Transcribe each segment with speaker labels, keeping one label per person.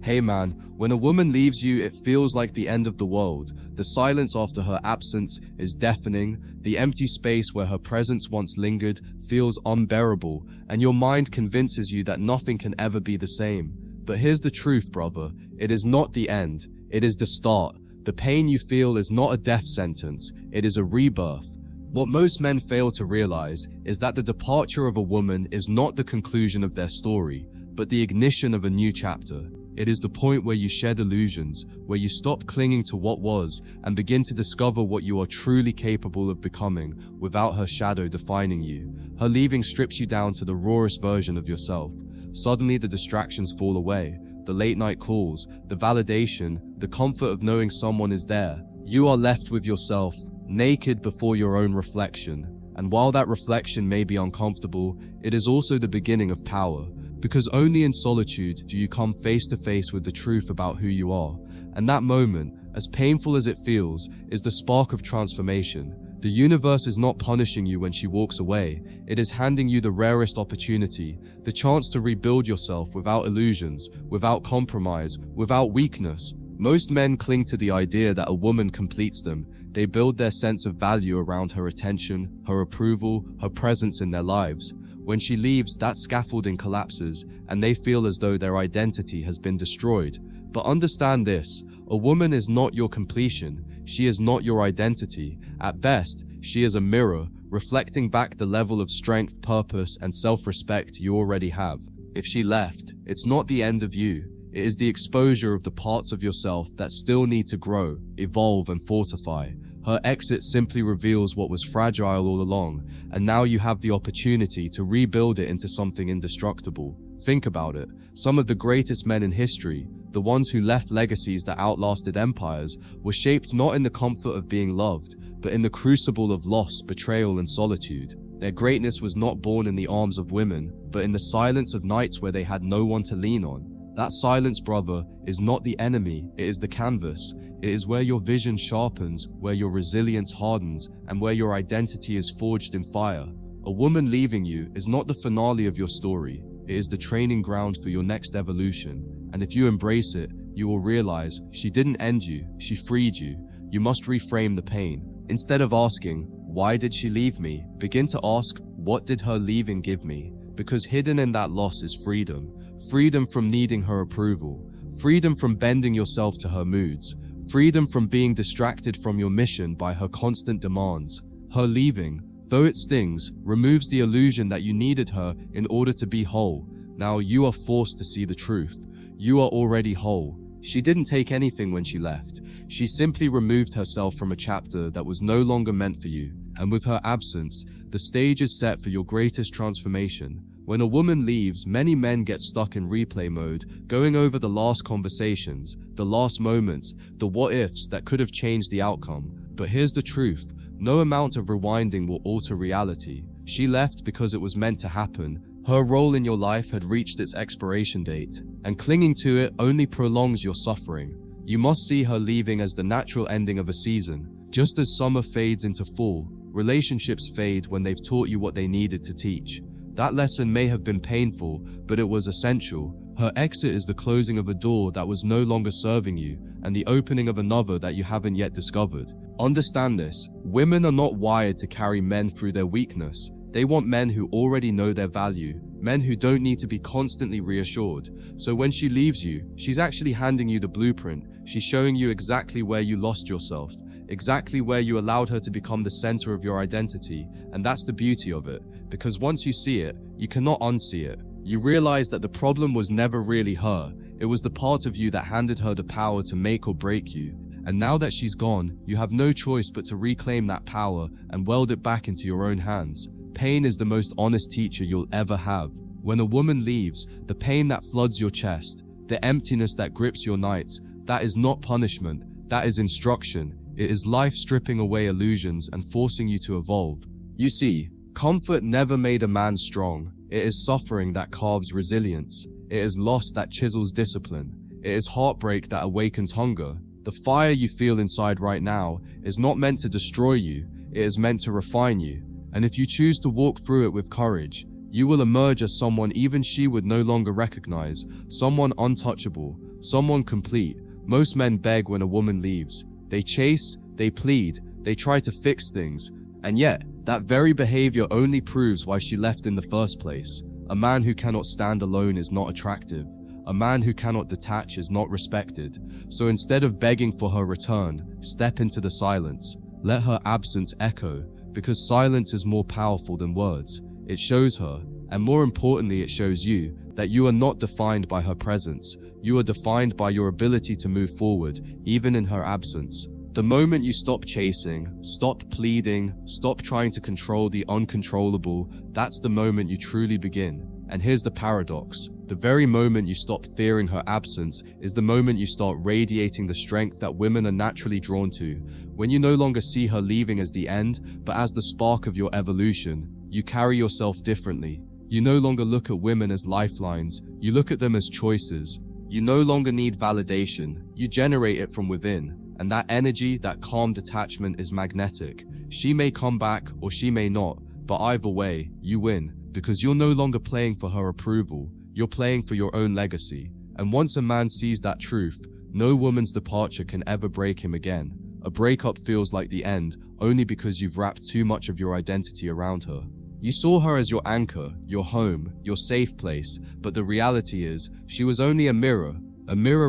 Speaker 1: Hey man, when a woman leaves you, it feels like the end of the world. The silence after her absence is deafening. The empty space where her presence once lingered feels unbearable, and your mind convinces you that nothing can ever be the same. But here's the truth, brother. It is not the end. It is the start. The pain you feel is not a death sentence. It is a rebirth. What most men fail to realize is that the departure of a woman is not the conclusion of their story, but the ignition of a new chapter. It is the point where you shed illusions, where you stop clinging to what was and begin to discover what you are truly capable of becoming without her shadow defining you. Her leaving strips you down to the rawest version of yourself. Suddenly the distractions fall away, the late night calls, the validation, the comfort of knowing someone is there. You are left with yourself, naked before your own reflection. And while that reflection may be uncomfortable, it is also the beginning of power. Because only in solitude do you come face to face with the truth about who you are. And that moment, as painful as it feels, is the spark of transformation. The universe is not punishing you when she walks away. It is handing you the rarest opportunity, the chance to rebuild yourself without illusions, without compromise, without weakness. Most men cling to the idea that a woman completes them. They build their sense of value around her attention, her approval, her presence in their lives. When she leaves, that scaffolding collapses, and they feel as though their identity has been destroyed. But understand this, a woman is not your completion. She is not your identity. At best, she is a mirror, reflecting back the level of strength, purpose, and self-respect you already have. If she left, it's not the end of you. It is the exposure of the parts of yourself that still need to grow, evolve, and fortify. Her exit simply reveals what was fragile all along, and now you have the opportunity to rebuild it into something indestructible. Think about it. Some of the greatest men in history, the ones who left legacies that outlasted empires, were shaped not in the comfort of being loved, but in the crucible of loss, betrayal, and solitude. Their greatness was not born in the arms of women, but in the silence of nights where they had no one to lean on. That silence, brother, is not the enemy, it is the canvas. It is where your vision sharpens, where your resilience hardens, and where your identity is forged in fire. A woman leaving you is not the finale of your story. It is the training ground for your next evolution. And if you embrace it, you will realize she didn't end you, she freed you. You must reframe the pain. Instead of asking, why did she leave me? Begin to ask, what did her leaving give me? Because hidden in that loss is freedom. Freedom from needing her approval. Freedom from bending yourself to her moods. Freedom from being distracted from your mission by her constant demands. Her leaving, though it stings, removes the illusion that you needed her in order to be whole. Now you are forced to see the truth. You are already whole. She didn't take anything when she left. She simply removed herself from a chapter that was no longer meant for you. And with her absence, the stage is set for your greatest transformation. When a woman leaves, many men get stuck in replay mode, going over the last conversations, the last moments, the what-ifs that could have changed the outcome. But here's the truth, no amount of rewinding will alter reality. She left because it was meant to happen. Her role in your life had reached its expiration date, and clinging to it only prolongs your suffering. You must see her leaving as the natural ending of a season. Just as summer fades into fall, relationships fade when they've taught you what they needed to teach. That lesson may have been painful, but it was essential. Her exit is the closing of a door that was no longer serving you, and the opening of another that you haven't yet discovered. Understand this, women are not wired to carry men through their weakness. They want men who already know their value, men who don't need to be constantly reassured. So when she leaves you, she's actually handing you the blueprint. She's showing you exactly where you lost yourself, exactly where you allowed her to become the center of your identity. And that's the beauty of it, because once you see it, you cannot unsee it. You realize that the problem was never really her. It was the part of you that handed her the power to make or break you. And now that she's gone, you have no choice but to reclaim that power and weld it back into your own hands. Pain is the most honest teacher you'll ever have. When a woman leaves, the pain that floods your chest, the emptiness that grips your nights, that is not punishment, that is instruction. It is life stripping away illusions and forcing you to evolve. You see, comfort never made a man strong. It is suffering that carves resilience. It is loss that chisels discipline. It is heartbreak that awakens hunger. The fire you feel inside right now is not meant to destroy you. It is meant to refine you. And if you choose to walk through it with courage, you will emerge as someone even she would no longer recognize, someone untouchable, someone complete. Most men beg when a woman leaves. They chase, they plead, they try to fix things, and yet, that very behavior only proves why she left in the first place. A man who cannot stand alone is not attractive. A man who cannot detach is not respected. So instead of begging for her return, step into the silence. Let her absence echo, because silence is more powerful than words. It shows her, and more importantly it shows you, that you are not defined by her presence. You are defined by your ability to move forward, even in her absence. The moment you stop chasing, stop pleading, stop trying to control the uncontrollable, that's the moment you truly begin. And here's the paradox. The very moment you stop fearing her absence is the moment you start radiating the strength that women are naturally drawn to. When you no longer see her leaving as the end, but as the spark of your evolution, you carry yourself differently. You no longer look at women as lifelines, you look at them as choices. You no longer need validation, you generate it from within. And that energy, that calm detachment is magnetic. She may come back or she may not, but either way, you win. Because you're no longer playing for her approval, you're playing for your own legacy. And once a man sees that truth, no woman's departure can ever break him again. A breakup feels like the end, only because you've wrapped too much of your identity around her. You saw her as your anchor, your home, your safe place, but the reality is, she was only a mirror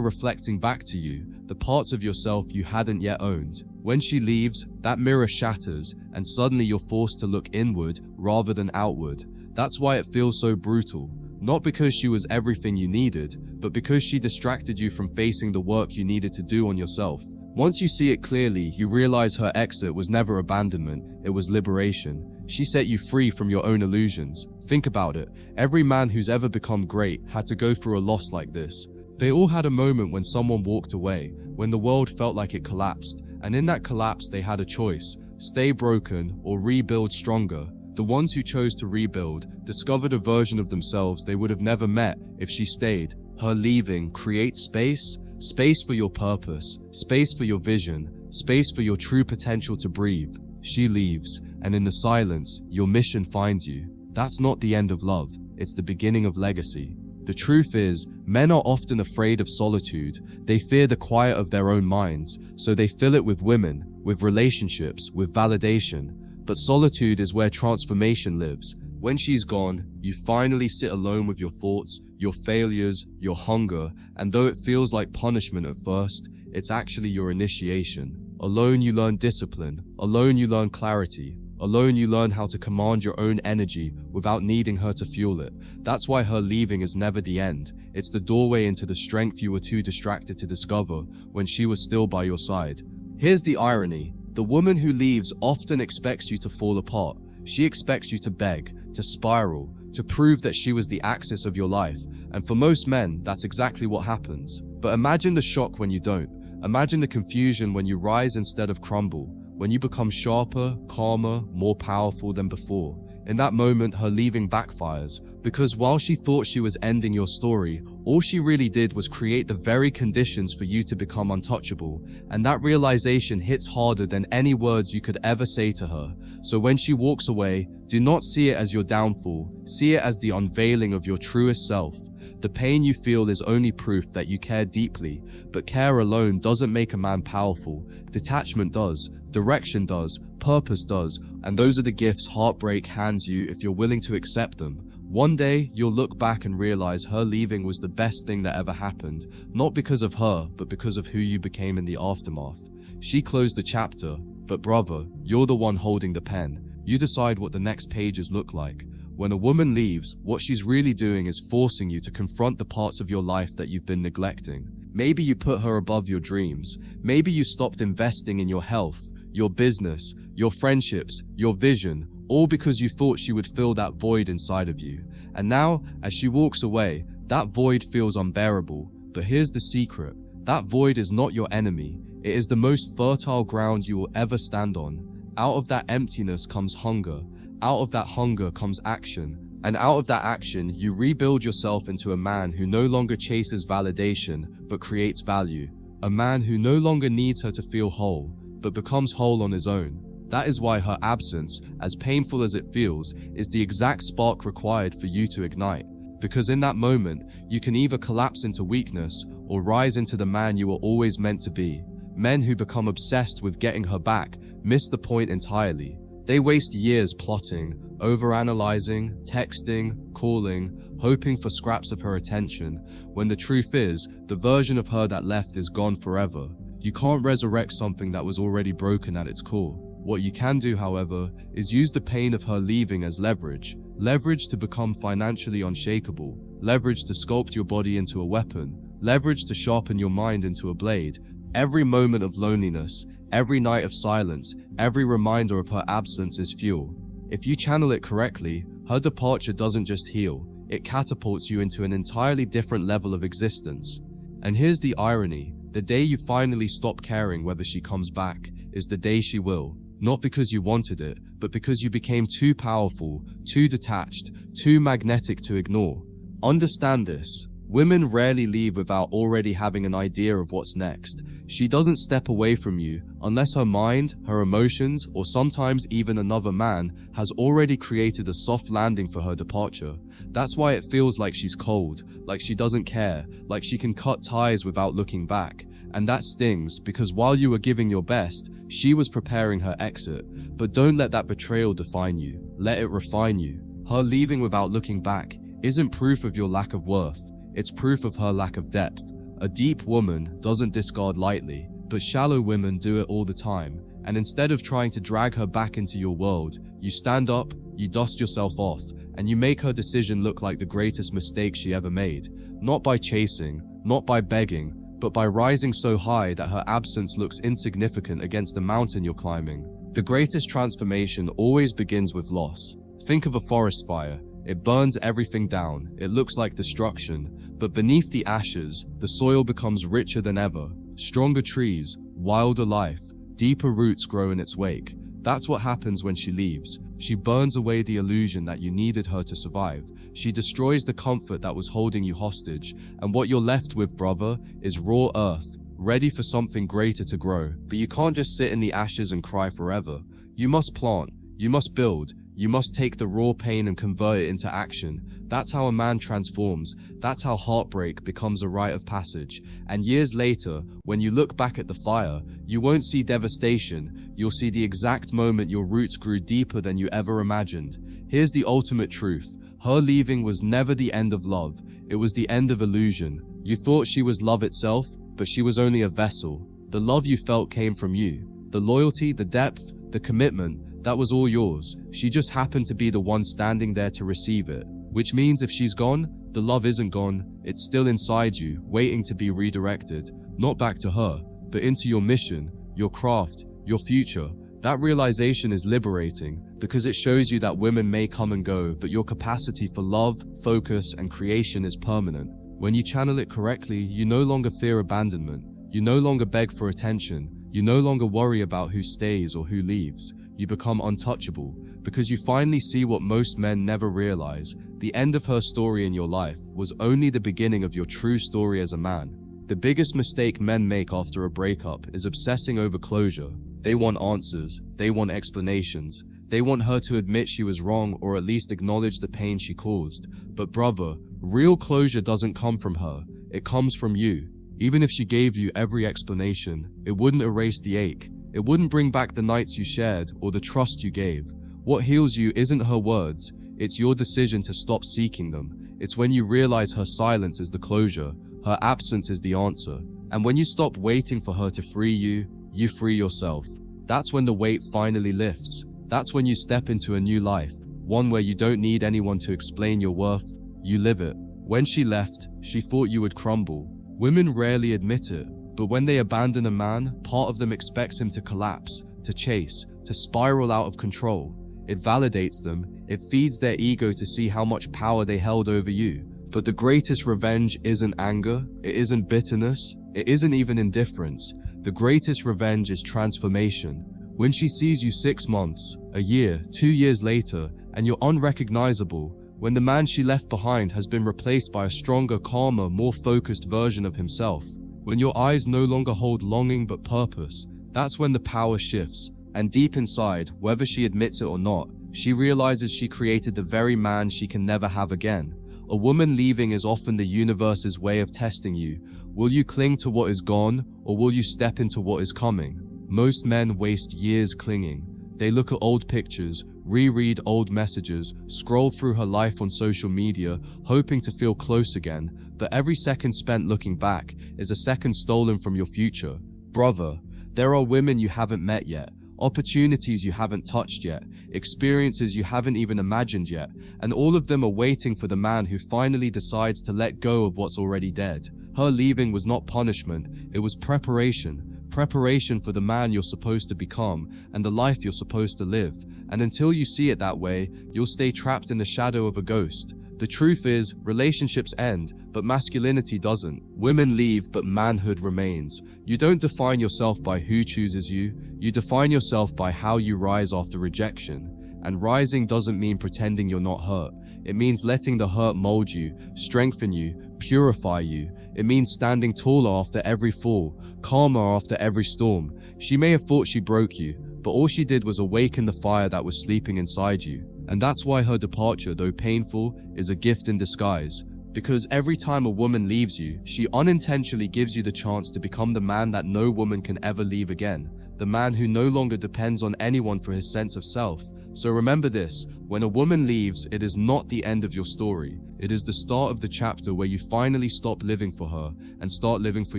Speaker 1: reflecting back to you, the parts of yourself you hadn't yet owned. When she leaves, that mirror shatters, and suddenly you're forced to look inward rather than outward. That's why it feels so brutal. Not because she was everything you needed, but because she distracted you from facing the work you needed to do on yourself. Once you see it clearly, you realize her exit was never abandonment, it was liberation. She set you free from your own illusions. Think about it. Every man who's ever become great had to go through a loss like this. They all had a moment when someone walked away, when the world felt like it collapsed, and in that collapse they had a choice: stay broken or rebuild stronger. The ones who chose to rebuild discovered a version of themselves they would have never met if she stayed. Her leaving creates space for your purpose, space for your vision, space for your true potential to breathe. She leaves, and in the silence, your mission finds you. That's not the end of love, it's the beginning of legacy. The truth is, men are often afraid of solitude. They fear the quiet of their own minds, so they fill it with women, with relationships, with validation. But solitude is where transformation lives. When she's gone, you finally sit alone with your thoughts, your failures, your hunger, and though it feels like punishment at first, it's actually your initiation. Alone you learn discipline, alone you learn clarity, alone you learn how to command your own energy without needing her to fuel it. That's why her leaving is never the end. It's the doorway into the strength you were too distracted to discover when she was still by your side. Here's the irony. The woman who leaves often expects you to fall apart. She expects you to beg, to spiral, to prove that she was the axis of your life. And for most men, that's exactly what happens. But imagine the shock when you don't. Imagine the confusion when you rise instead of crumble, when you become sharper, calmer, more powerful than before. In that moment, her leaving backfires, because while she thought she was ending your story, all she really did was create the very conditions for you to become untouchable. And that realization hits harder than any words you could ever say to her. So when she walks away, do not see it as your downfall, see it as the unveiling of your truest self. The pain you feel is only proof that you care deeply, but care alone doesn't make a man powerful. Detachment does, direction does, purpose does, and those are the gifts heartbreak hands you if you're willing to accept them. One day, you'll look back and realize her leaving was the best thing that ever happened, not because of her, but because of who you became in the aftermath. She closed the chapter, but brother, you're the one holding the pen. You decide what the next pages look like. When a woman leaves, what she's really doing is forcing you to confront the parts of your life that you've been neglecting. Maybe you put her above your dreams. Maybe you stopped investing in your health, your business, your friendships, your vision, all because you thought she would fill that void inside of you. And now, as she walks away, that void feels unbearable. But here's the secret. That void is not your enemy. It is the most fertile ground you will ever stand on. Out of that emptiness comes hunger. Out of that hunger comes action, and out of that action, you rebuild yourself into a man who no longer chases validation, but creates value. A man who no longer needs her to feel whole, but becomes whole on his own. That is why her absence, as painful as it feels, is the exact spark required for you to ignite. Because in that moment, you can either collapse into weakness or rise into the man you were always meant to be. Men who become obsessed with getting her back miss the point entirely. They waste years plotting, overanalyzing, texting, calling, hoping for scraps of her attention, when the truth is, the version of her that left is gone forever. You can't resurrect something that was already broken at its core. What you can do, however, is use the pain of her leaving as leverage. Leverage to become financially unshakable. Leverage to sculpt your body into a weapon. Leverage to sharpen your mind into a blade. Every moment of loneliness, every night of silence, every reminder of her absence is fuel. If you channel it correctly, her departure doesn't just heal, it catapults you into an entirely different level of existence. And here's the irony, the day you finally stop caring whether she comes back is the day she will. Not because you wanted it, but because you became too powerful, too detached, too magnetic to ignore. Understand this. Women rarely leave without already having an idea of what's next. She doesn't step away from you unless her mind, her emotions, or sometimes even another man has already created a soft landing for her departure. That's why it feels like she's cold, like she doesn't care, like she can cut ties without looking back. And that stings because while you were giving your best, she was preparing her exit. But don't let that betrayal define you. Let it refine you. Her leaving without looking back isn't proof of your lack of worth. It's proof of her lack of depth. A deep woman doesn't discard lightly, but shallow women do it all the time. And instead of trying to drag her back into your world, you stand up, you dust yourself off, and you make her decision look like the greatest mistake she ever made. Not by chasing, not by begging, but by rising so high that her absence looks insignificant against the mountain you're climbing. The greatest transformation always begins with loss. Think of a forest fire. It burns everything down, it looks like destruction, but beneath the ashes, the soil becomes richer than ever. Stronger trees, wilder life, deeper roots grow in its wake. That's what happens when she leaves. She burns away the illusion that you needed her to survive. She destroys the comfort that was holding you hostage, and what you're left with, brother, is raw earth, ready for something greater to grow. But you can't just sit in the ashes and cry forever. You must plant, you must build, you must take the raw pain and convert it into action. That's how a man transforms. That's how heartbreak becomes a rite of passage. And years later, when you look back at the fire, you won't see devastation. You'll see the exact moment your roots grew deeper than you ever imagined. Here's the ultimate truth. Her leaving was never the end of love. It was the end of illusion. You thought she was love itself, but she was only a vessel. The love you felt came from you. The loyalty, the depth, the commitment, that was all yours. She just happened to be the one standing there to receive it. Which means if she's gone, the love isn't gone. It's still inside you, waiting to be redirected. Not back to her, but into your mission, your craft, your future. That realization is liberating because it shows you that women may come and go, but your capacity for love, focus, and creation is permanent. When you channel it correctly, you no longer fear abandonment. You no longer beg for attention. You no longer worry about who stays or who leaves. You become untouchable because you finally see what most men never realize. The end of her story in your life was only the beginning of your true story as a man. The biggest mistake men make after a breakup is obsessing over closure. They want answers. They want explanations. They want her to admit she was wrong or at least acknowledge the pain she caused. But brother, real closure doesn't come from her. It comes from you. Even if she gave you every explanation, it wouldn't erase the ache. It wouldn't bring back the nights you shared or the trust you gave. What heals you isn't her words, it's your decision to stop seeking them. It's when you realize her silence is the closure, her absence is the answer. And when you stop waiting for her to free you, you free yourself. That's when the weight finally lifts. That's when you step into a new life, one where you don't need anyone to explain your worth, you live it. When she left, she thought you would crumble. Women rarely admit it. But when they abandon a man, part of them expects him to collapse, to chase, to spiral out of control. It validates them, it feeds their ego to see how much power they held over you. But the greatest revenge isn't anger, it isn't bitterness, it isn't even indifference. The greatest revenge is transformation. When she sees you 6 months, a year, 2 years later, and you're unrecognizable, when the man she left behind has been replaced by a stronger, calmer, more focused version of himself. When your eyes no longer hold longing but purpose, that's when the power shifts. And deep inside, whether she admits it or not, she realizes she created the very man she can never have again. A woman leaving is often the universe's way of testing you. Will you cling to what is gone, or will you step into what is coming? Most men waste years clinging. They look at old pictures, reread old messages, scroll through her life on social media, hoping to feel close again, but every second spent looking back is a second stolen from your future. Brother, there are women you haven't met yet, opportunities you haven't touched yet, experiences you haven't even imagined yet, and all of them are waiting for the man who finally decides to let go of what's already dead. Her leaving was not punishment, it was preparation. Preparation for the man you're supposed to become and the life you're supposed to live. And until you see it that way, you'll stay trapped in the shadow of a ghost. The truth is, relationships end, but masculinity doesn't. Women leave, but manhood remains. You don't define yourself by who chooses you. You define yourself by how you rise after rejection. And rising doesn't mean pretending you're not hurt. It means letting the hurt mold you, strengthen you, purify you. It means standing taller after every fall, calmer after every storm. She may have thought she broke you, but all she did was awaken the fire that was sleeping inside you. And that's why her departure, though painful, is a gift in disguise. Because every time a woman leaves you, she unintentionally gives you the chance to become the man that no woman can ever leave again. The man who no longer depends on anyone for his sense of self. So remember this, when a woman leaves, it is not the end of your story. It is the start of the chapter where you finally stop living for her and start living for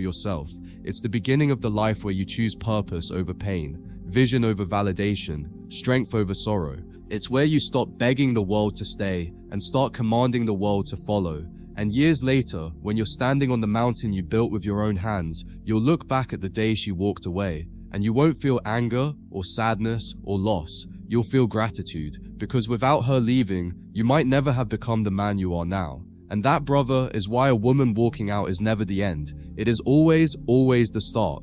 Speaker 1: yourself. It's the beginning of the life where you choose purpose over pain, vision over validation, strength over sorrow. It's where you stop begging the world to stay and start commanding the world to follow. And years later, when you're standing on the mountain you built with your own hands, you'll look back at the day she walked away, and you won't feel anger or sadness or loss. You'll feel gratitude, because without her leaving, you might never have become the man you are now. And that, brother, is why a woman walking out is never the end. It is always, always the start.